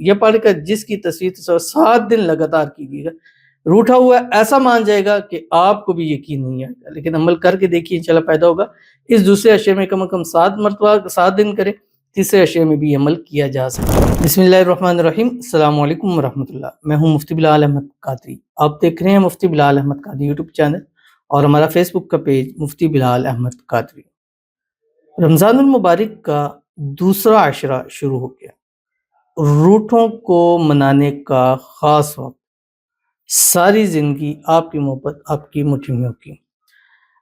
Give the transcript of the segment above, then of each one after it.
یہ پڑھ کر جس کی تصویر 7 دن لگاتار کیجیے گا، روٹھا ہوا ایسا مان جائے گا کہ آپ کو بھی یقین نہیں آئے گا، لیکن عمل کر کے دیکھیے انشاءاللہ پیدا ہوگا۔ اس دوسرے عشرے میں کم از کم 7 مرتبہ 7 دن کریں، تیسرے عشرے میں بھی عمل کیا جا سکتا ہے۔ بسم اللہ الرحمن الرحیم، السلام علیکم ورحمۃ اللہ۔ میں ہوں مفتی بلال احمد قادری، آپ دیکھ رہے ہیں مفتی بلال احمد قادری یوٹیوب چینل اور ہمارا فیس بک کا پیج مفتی بلال احمد قادری۔ رمضان المبارک کا دوسرا عشرہ شروع ہو گیا، روٹوں کو منانے کا خاص وقت، ساری زندگی آپ کی محبت آپ کی مٹھیوں کی۔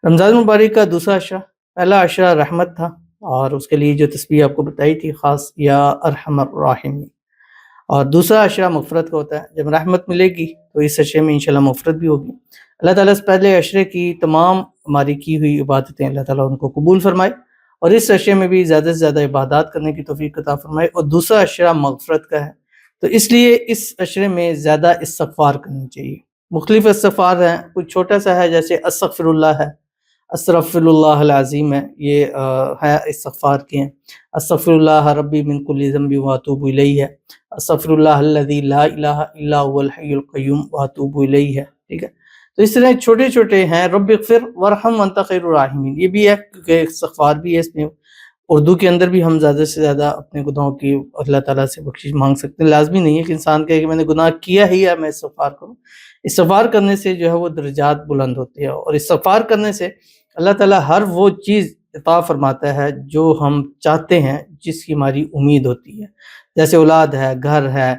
رمضان المبارک کا دوسرا عشرہ، پہلا عشرہ رحمت تھا اور اس کے لیے جو تسبیح آپ کو بتائی تھی خاص یا ارحم الراحمین، اور دوسرا عشرہ مغفرت کا ہوتا ہے۔ جب رحمت ملے گی تو اس عشرے میں انشاءاللہ مغفرت بھی ہوگی۔ اللہ تعالیٰ اس پہلے عشرے کی تمام ہماری کی ہوئی عبادتیں اللہ تعالیٰ ان کو قبول فرمائے اور اس عشرے میں بھی زیادہ سے زیادہ عبادات کرنے کی توفیق عطا فرمائے، اور دوسرا عشرہ مغفرت کا ہے تو اس لیے اس عشرے میں زیادہ استغفار کرنی چاہیے۔ مختلف استغفار ہیں، کچھ چھوٹا سا ہے جیسے استغفر اللہ ہے، استغفر اللہ العظیم ہے، یہ ہے استغفار کے ہیں۔ استغفر اللہ ربی من کل ذنب واتوب الیہ ہے، استغفر اللہ الذی لا الہ الا هو الحی القیوم واتوب الیہ ہے، ٹھیک ہے۔ تو اس طرح چھوٹے چھوٹے ہیں، رب اغفر وارحم وانت خیر الراحمین، یہ بھی ہے کہ استغفار بھی ہے اس میں۔ اردو کے اندر بھی ہم زیادہ سے زیادہ اپنے گناہوں کی اللہ تعالیٰ سے بخشش مانگ سکتے ہیں۔ لازمی نہیں ہے کہ انسان کہے کہ میں نے گناہ کیا ہی ہے میں استغفار کروں۔ استغفار کرنے سے جو ہے وہ درجات بلند ہوتے ہیں، اور استغفار کرنے سے اللہ تعالیٰ ہر وہ چیز عطا فرماتا ہے جو ہم چاہتے ہیں، جس کی ہماری امید ہوتی ہے، جیسے اولاد ہے، گھر ہے،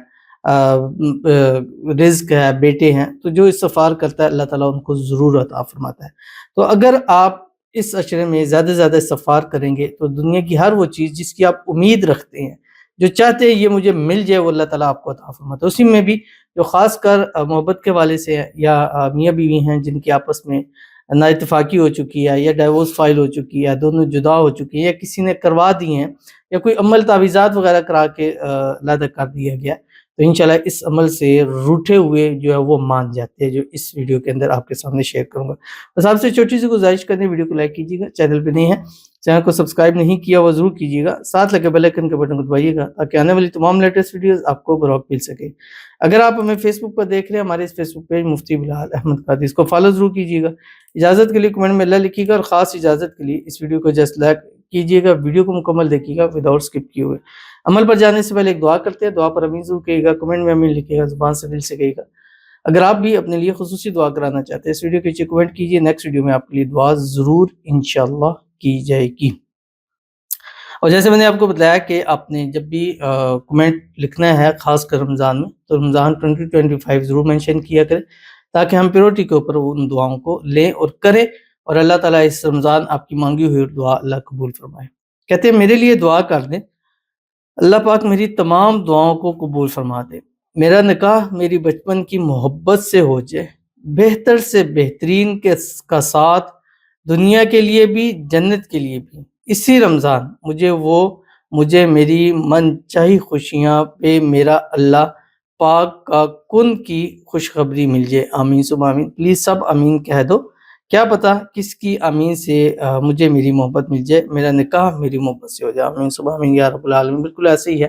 رزق ہے، بیٹے ہیں، تو جو استغفار کرتا ہے اللہ تعالیٰ ان کو ضرور عطا فرماتا ہے۔ تو اگر آپ اس عشرے میں زیادہ سے زیادہ استغفار کریں گے تو دنیا کی ہر وہ چیز جس کی آپ امید رکھتے ہیں، جو چاہتے ہیں یہ مجھے مل جائے، وہ اللہ تعالیٰ آپ کو عطا فرماتا ہے۔ اسی میں بھی جو خاص کر محبت کے والے سے یا میاں بیوی ہیں جن کی آپس میں نا اتفاقی ہو چکی ہے یا ڈائیورس فائل ہو چکی ہے، دونوں جدا ہو چکی ہیں یا کسی نے کروا دی ہیں یا کوئی عمل تعویذات وغیرہ کرا کے علیحدہ کر دیا گیا، تو انشاءاللہ اس عمل سے روٹھے ہوئے جو ہے وہ مان جاتے ہیں، جو اس ویڈیو کے اندر آپ کے سامنے شیئر کروں گا۔ بس آپ سے چھوٹی سی گزارش کریں، ویڈیو کو لائک کیجیے گا، چینل پہ نہیں ہے چینل کو سبسکرائب نہیں کیا وہ ضرور کیجیے گا، ساتھ لگے بیل آئیکن کے بٹن کو دبائیے گا تاکہ آنے والی تمام لیٹسٹ ویڈیوز آپ کو بروقت مل سکے۔ اگر آپ ہمیں فیس بک پر دیکھ رہے ہیں، ہمارے اس فیس بک پیج مفتی بلال احمد قادری، اس کو فالو ضرور کیجیے گا۔ اجازت کے لیے کمنٹ میں اللہ لکھیے گا، اور خاص اجازت کے لیے اس ویڈیو کو جسٹ لائک کیجیے گا، ویڈیو کو مکمل دیکھیے گا وداؤٹ اسکپ کیے ہوئے۔ عمل پر جانے سے پہلے ایک دعا کرتے ہیں، دعا پر امین ضرور کہیے گا، کمنٹ میں امین لکھیے گا، زبان سے دل سے کہیے گا۔ اگر آپ بھی اپنے لیے خصوصی دعا کرانا چاہتے ہیں، اس ویڈیو کے نیچے کمنٹ کیجیے، نیکسٹ ویڈیو میں آپ کے لیے دعا ضرور انشاءاللہ کی جائے گی۔ اور جیسے میں نے آپ کو بتایا کہ آپ نے جب بھی کمنٹ لکھنا ہے خاص کر رمضان میں، تو رمضان 2025 ضرور مینشن کیا کریں تاکہ ہم پیورٹی کے اوپر ان دعاؤں کو لیں اور کریں، اور اللہ تعالیٰ اس رمضان آپ کی مانگی ہوئی دعا اللہ قبول فرمائے۔ کہتے ہیں میرے لیے دعا کر دیں، اللہ پاک میری تمام دعاؤں کو قبول فرما دے، میرا نکاح میری بچپن کی محبت سے ہو جائے، بہتر سے بہترین کا ساتھ، دنیا کے لیے بھی جنت کے لیے بھی، اسی رمضان مجھے میری من چاہی خوشیاں پہ میرا اللہ پاک کا کن کی خوشخبری مل جائے، آمین ثم آمین۔ پلیز سب آمین کہہ دو، کیا پتہ کس کی آمین سے مجھے میری محبت مل جائے، میرا نکاح میری محبت سے ہو جائے، آمین ثم آمین یا رب العالمین۔ بالکل ایسے ہی ہے،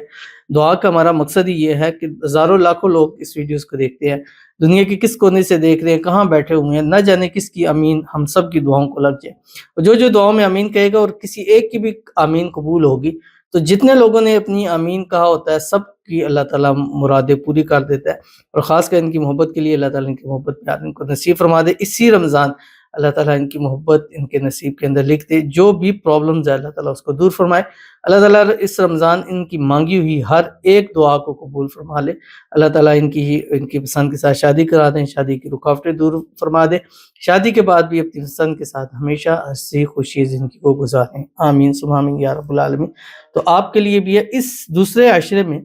دعا کا ہمارا مقصد ہی یہ ہے کہ ہزاروں لاکھوں لوگ اس ویڈیوز کو دیکھتے ہیں، دنیا کے کس کونے سے دیکھ رہے ہیں، کہاں بیٹھے ہوئے ہیں، نہ جانے کس کی آمین ہم سب کی دعاؤں کو لگ جائے، اور جو دعاؤں میں آمین کہے گا اور کسی ایک کی بھی آمین قبول ہوگی تو جتنے لوگوں نے اپنی آمین کہا ہوتا ہے سب کی اللہ تعالیٰ مرادیں پوری کر دیتا ہے، اور خاص کر ان کی محبت کے لیے اللہ تعالیٰ ان کی محبت پیار ان کو نصیب فرما دے۔ اسی رمضان اللہ تعالیٰ ان کی محبت ان کے نصیب کے اندر لکھ دے، جو بھی پرابلمز ہے اللہ تعالیٰ اس کو دور فرمائے، اللہ تعالیٰ اس رمضان ان کی مانگی ہوئی ہر ایک دعا کو قبول فرما لے، اللہ تعالیٰ ان کی پسند کے ساتھ شادی کرا دیں، شادی کی رکاوٹیں دور فرما دے، شادی کے بعد بھی اپنی پسند کے ساتھ ہمیشہ ہنسی خوشی زندگی کو گزاریں، آمین ثم آمین یا رب العالمین۔ تو آپ کے لیے بھی ہے، اس دوسرے عشرے میں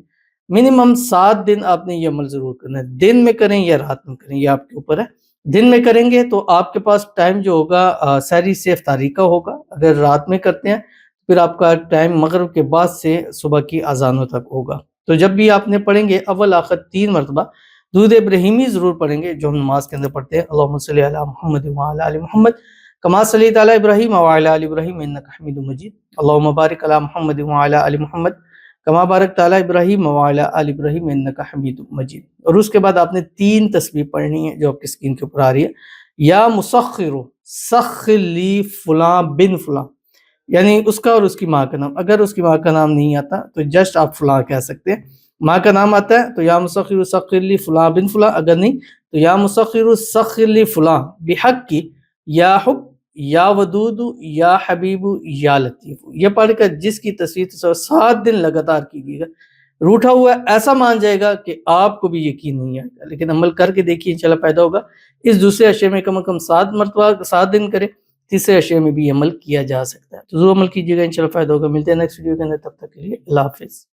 منیمم 7 دن آپ نے یہ عمل ضرور کرنا ہے، دن میں کریں یا رات میں کریں، یہ آپ کے اوپر ہے۔ دن میں کریں گے تو آپ کے پاس ٹائم جو ہوگا سحری سے افطاری کا ہوگا، اگر رات میں کرتے ہیں پھر آپ کا ٹائم مغرب کے بعد سے صبح کی اذانوں تک ہوگا۔ تو جب بھی آپ نے پڑھیں گے اول آخر 3 مرتبہ درود ابراہیمی ضرور پڑھیں گے، جو ہم نماز کے اندر پڑھتے ہیں، اللہم صلی علی محمد وعلی آل محمد کما صلیت علی ابراہیم وعلی آل ابراہیم انک حمید مجید، اللہم بارک علی محمد وعلی آل محمد کما بارکت علی ابراہیم وعلی آل ابراہیم انک حمید مجید. اور اس کے بعد آپ نے 3 تسبیح پڑھنی ہے جو آپ کی اسکرین کے اوپر آ رہی ہے. یا مسخر سخر لی فلاں بن فلاں، یعنی اس کا اور اس کی ماں کا نام. اگر اس کی ماں کا نام نہیں آتا تو جسٹ آپ فلاں کہہ سکتے ہیں. ماں کا نام آتا ہے تو یا مسخر سخر لی فلاں بن فلاں، اگر نہیں تو یا مسخر سخر لی فلاں بحق کی یا حب یا ودود یا حبیب یا لطیف. یہ پڑھ کر جس کی تصویر 7 دن لگاتار کیجیے گا، روٹھا ہوا ایسا مان جائے گا کہ آپ کو بھی یقین نہیں آئے گا. لیکن عمل کر کے دیکھیے انشاءاللہ فائدہ ہوگا. اس دوسرے اشیاء میں کم از کم 7 مرتبہ 7 دن کرے، تیسرے اشیاء میں بھی عمل کیا جا سکتا ہے. تو ضرور عمل کیجیے گا، انشاءاللہ فائدہ ہوگا. ملتے ہیں نیکسٹ ویڈیو کے اندر، تب تک کے لیے اللہ حافظ.